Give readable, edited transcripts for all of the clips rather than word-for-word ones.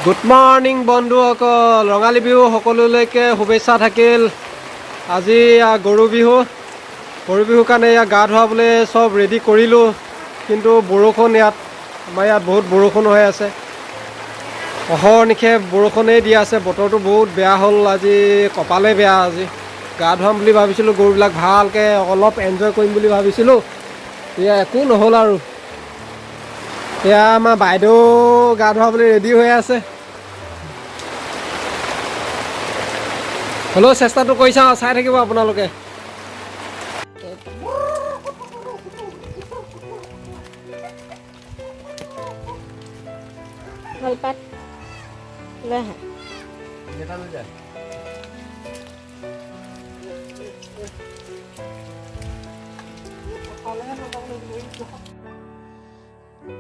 Good morning বন্ধুসকল, ৰঙালী বিহু সকলোলৈকে শুভেচ্ছা থাকিল। আজি গৰু বিহুৰ কাৰণে গা ধুৱাবলৈ চব ৰেডি কৰিলোঁ, কিন্তু বৰষুণ আমাৰ ইয়াত বহুত বৰষুণ হৈ আছে। অহৰ্নিশে বৰষুণেই দি আছে, বতৰটো বহুত বেয়া হ'ল। আজি কপালে বেয়া। আজি গা ধুৱাম বুলি ভাবিছিলোঁ, গৰুবিলাক ভালকৈ অলপ এনজয় কৰিম বুলি ভাবিছিলোঁ, এয়া একো নহ'ল আৰু। এয়া আমাৰ বাইদেউ গা ধুৱাবলৈ ৰেডি হৈ আছে। হ'লেও চেষ্টাটো কৰি চাওঁ, চাই থাকিব আপোনালোকে। কলপাত লৈ আহা।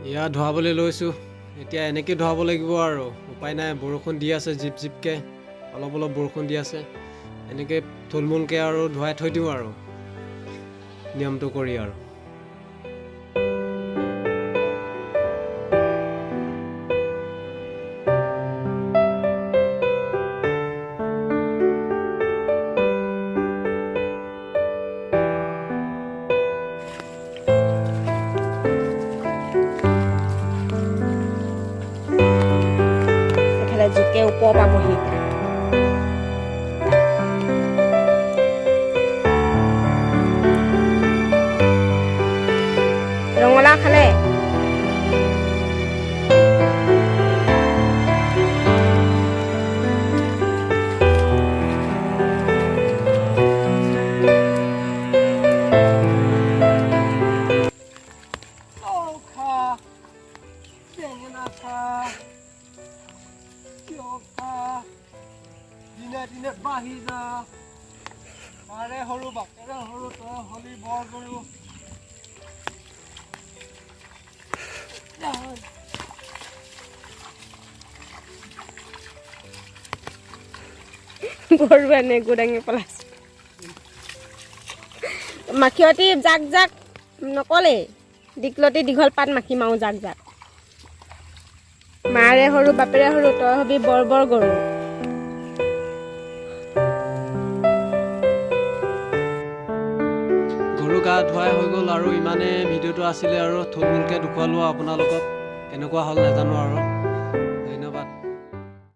এয়া ধুৱাবলৈ লৈছোঁ। এতিয়া এনেকৈ ধুৱাব লাগিব আৰু, উপায় নাই। বৰষুণ দি আছে, জিপ জিপকৈ অলপ অলপ বৰষুণ দি আছে। এনেকৈ থুলমূলকৈ আৰু ধুৱাই থৈ দিওঁ আৰু, নিয়মটো কৰি আৰু। এফালে জোকে ওপৰ পাবহি। ৰঙালাও খালে? দিনে দিনে বাঢ়ি যা, তাৰে সৰু বাপেৰে সৰু, তই হলি বৰ গৰু। গৰু এনে গোদাঙি পেলাইছে। মাখিয়তী জাক জাক নকলেই, দীঘলতি দীঘল পাত মাখি মাৰো জাক জাক। মাৰে সৰু বাপেৰে সৰু, তই হবি বৰ বৰ গৰু। গৰু গা ধুৱাই হৈ গ'ল আৰু ইমানে ভিডিঅ'টো আছিলে আৰু থুলমূলকৈ দেখুৱালোঁ আপোনালোকক। কেনেকুৱা হ'ল নাজানো আৰু।